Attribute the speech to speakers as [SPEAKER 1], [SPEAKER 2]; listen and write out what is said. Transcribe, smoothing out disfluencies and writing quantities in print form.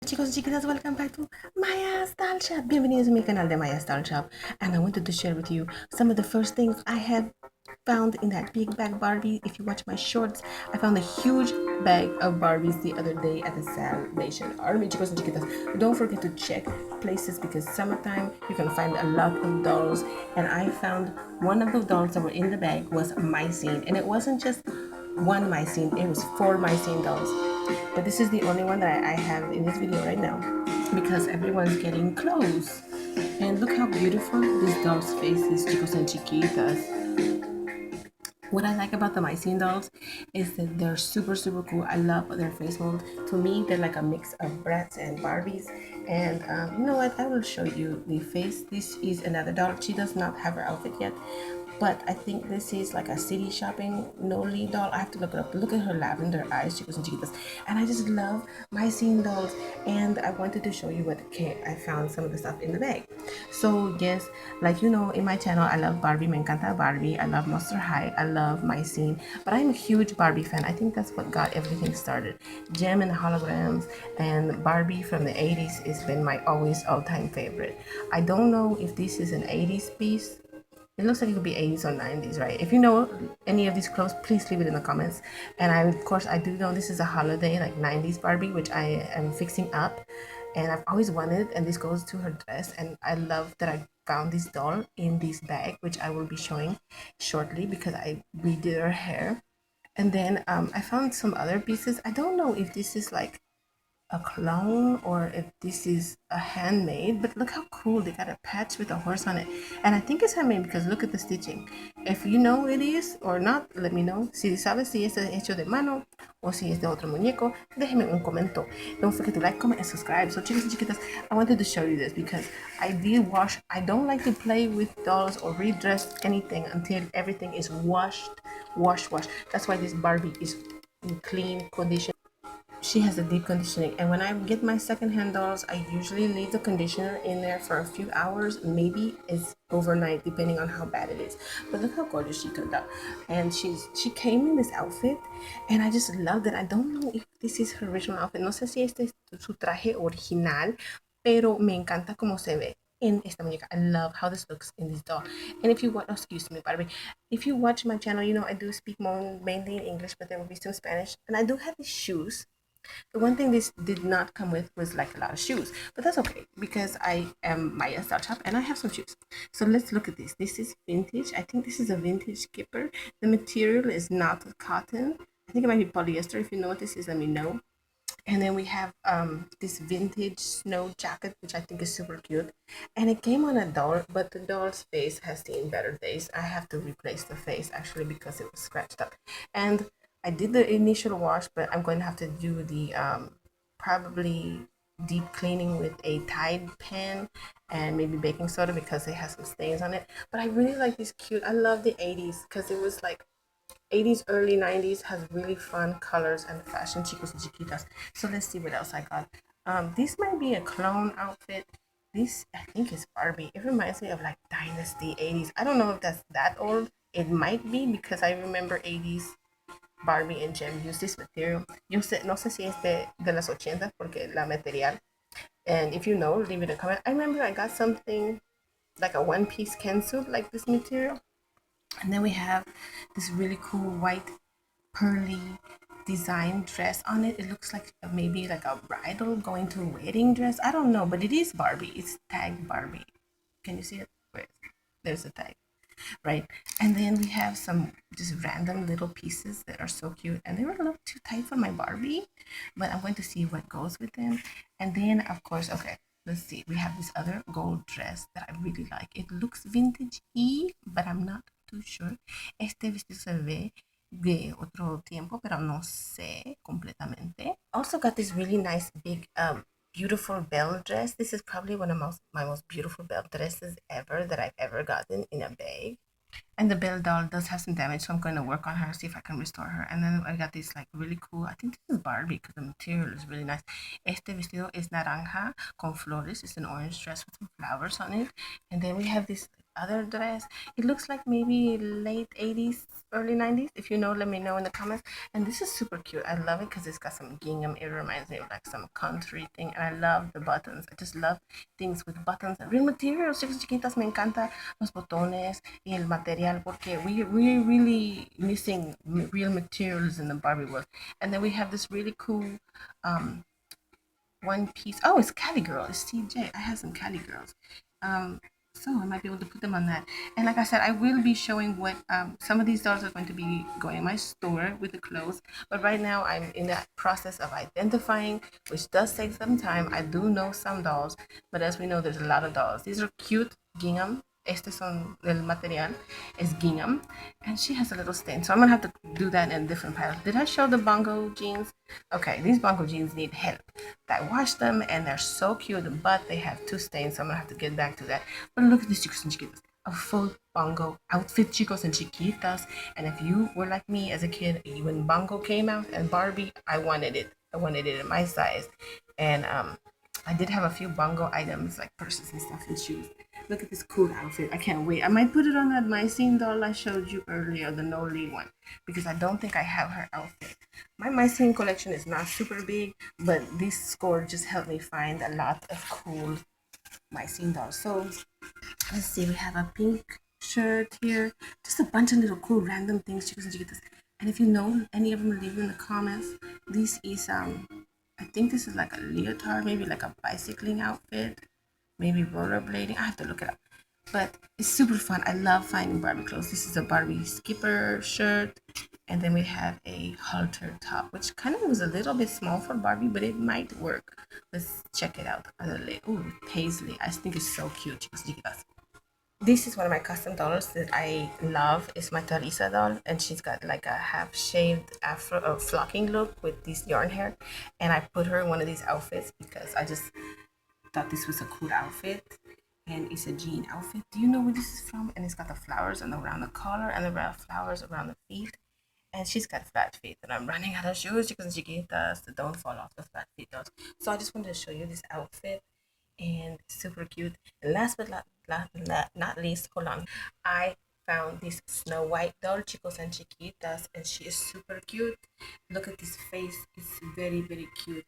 [SPEAKER 1] chicos y chicas, welcome back to Maya Style Shop. Bienvenidos a mi canal de Maya Style Shop. And I wanted to share with you some of the first things I have found in that big bag Barbie. If you watch my shorts, I found a huge bag of Barbies the other day at the Salvation Army. Chicos and chiquitas, don't forget to check places because summertime you can find a lot of dolls. And I found one of the dolls that were in the bag was Mycene. And it wasn't just one Mycene, it was 4 Mycene dolls. But this is the only one that I have in this video right now because everyone's getting close. And look how beautiful this doll's face is, chicos and chiquitas. What I like about the Mycene dolls is that they're super cool. I love their face mold. To me, they're like a mix of Bratz and Barbies. And you know what? I will show you the face. This is another doll. She does not have her outfit yet, but I think this is like a city shopping Noli doll. I have to look it up. Look at her lavender eyes, chicos and chiquitas. And I just love Mycene dolls. And I wanted to show you what I found some of the stuff in the bag. So yes, like you know, in my channel, I love Barbie. Me encanta Barbie. I love Monster High. I love Mycene. But I'm a huge Barbie fan. I think that's what got everything started. Gem and holograms and Barbie from the 80s has been my always all-time favorite. I don't know if this is an 80s piece. It looks like it could be 80s or 90s, right? If you know any of these clothes, please leave it in the comments. And of course, I do know this is a holiday, like 90s Barbie, which I am fixing up. And I've always wanted, and this goes to her dress. And I love that I found this doll in this bag, which I will be showing shortly because I redid her hair. And then I found some other pieces. I don't know if this is like a clone or if this is a handmade, but look how cool. They got a patch with a horse on it, and I think it's handmade because look at the stitching. If you know it is or not, let me know. Si sabes si es hecho de mano o si es de otro muñeco, déjeme un comento. Don't forget to like, comment, and subscribe. So chicas and chiquitas, I wanted to show you this because I did wash. I don't like to play with dolls or redress anything until everything is washed. That's why this Barbie is in clean condition. She has a deep conditioning, and when I get my secondhand dolls, I usually leave the conditioner in there for a few hours. Maybe it's overnight depending on how bad it is. But look how gorgeous she turned out. And she came in this outfit, and I just loved it. I don't know if this is her original outfit. No sé si este es su traje original, pero me encanta cómo se ve in esta muñeca. I love how this looks in this doll. And if you watch, oh, excuse me, Barbie, if you watch my channel, you know I do speak more mainly in English, but there will be some Spanish. And I do have these shoes. The one thing this did not come with was like a lot of shoes, but that's okay because I am Maya Style Shop and I have some shoes. So let's look at this. This is vintage. I think this is a vintage skipper. The material is not cotton. I think it might be polyester. If you know what this is, let me know. And then we have this vintage snow jacket, which I think is super cute. And it came on a doll, but the doll's face has seen better days. I have to replace the face actually because it was scratched up. And I did the initial wash, but I'm going to have to do the probably deep cleaning with a Tide pen and maybe baking soda because it has some stains on it. But I really like this cute. I love the 80s because it was like 80s, early 90s has really fun colors and fashion, chicos and chiquitas. So let's see what else I got. This might be a clone outfit. This, I think, is Barbie. It reminds me of like Dynasty 80s. I don't know if that's that old. It might be because I remember 80s Barbie and Gem use this material. Yo sé, no sé si es de las 80 porque la material. And if you know, leave it a comment. I remember I got something like a one-piece can suit like this material. And then we have this really cool white pearly design dress on it. It looks like maybe like a bridal going to a wedding dress. I don't know, but it is Barbie. It's tagged Barbie. Can you see it? Where? There's a tag, right? And then we have some just random little pieces that are so cute, and they were a little too tight for my Barbie, but I'm going to see what goes with them. And then of course, okay, let's see, we have this other gold dress that I really like. It looks vintage-y, but I'm not too sure. Este vestido se ve de otro tiempo, pero no sé completamente. Also got this really nice big beautiful bell dress. This is probably one of my most beautiful bell dresses ever that I've ever gotten in a bag. And the bell doll does have some damage, so I'm going to work on her, see if I can restore her. And then I got this like really cool, I think this is Barbie because the material is really nice. Este vestido es naranja con flores. It's an orange dress with some flowers on it. And then we have this other dress. It looks like maybe late 80s, early 90s. If you know, let me know in the comments. And this is super cute. I love it because it's got some gingham. It reminds me of like some country thing. And I love the buttons. I just love things with buttons. Real materials, chicas chiquitas, me encanta los botones y el material porque we're really missing real materials in the Barbie world. And then we have this really cool um, one piece. Oh, it's Cali Girl. It's CJ. I have some Cali Girls. Um, so I might be able to put them on that. And like I said, I will be showing what some of these dolls are going to be going in my store with the clothes. But right now I'm in that process of identifying, which does take some time. I do know some dolls, but as we know, there's a lot of dolls. These are cute gingham. Este son el material is gingham, and she has a little stain. So I'm gonna have to do that in a different pile. Did I show the Bongo jeans? Okay, these Bongo jeans need help. I washed them and they're so cute, but they have two stains, so I'm gonna have to get back to that. But look at this, chicos and chiquitas. A full Bongo outfit, chicos and chiquitas. And if you were like me as a kid, when Bongo came out and Barbie, I wanted it. I wanted it in my size. And I did have a few Bongo items like purses and stuff and shoes. Look at this cool outfit. I can't wait. I might put it on that Mycene doll I showed you earlier, the Noli one, because I don't think I have her outfit. My Mycene collection is not super big, but this score just helped me find a lot of cool Mycene dolls. So let's see, we have a pink shirt here, just a bunch of little cool random things, chicos and chiquitas. And if you know any of them, leave them in the comments. This is I think this is like a leotard, maybe like a bicycling outfit, maybe rollerblading. I have to look it up. But it's super fun. I love finding Barbie clothes. This is a Barbie skipper shirt. And then we have a halter top, which kind of was a little bit small for Barbie, but it might work. Let's check it out. Ooh, paisley. I think it's so cute. Chicos. This is one of my custom dolls that I love. It's my Teresa doll, and she's got like a half shaved afro flocking look with this yarn hair. And I put her in one of these outfits because I just thought this was a cool outfit. And it's a jean outfit. Do you know where this is from? And it's got the flowers and around the collar and the flowers around the feet. And she's got flat feet, and I'm running out of shoes because chiquitas that don't fall off the flat feet dolls. So I just wanted to show you this outfit, and it's super cute. And last but not least, hold on, I found this Snow White doll, chicos and chiquitas, and she is super cute. Look at this face; it's very cute.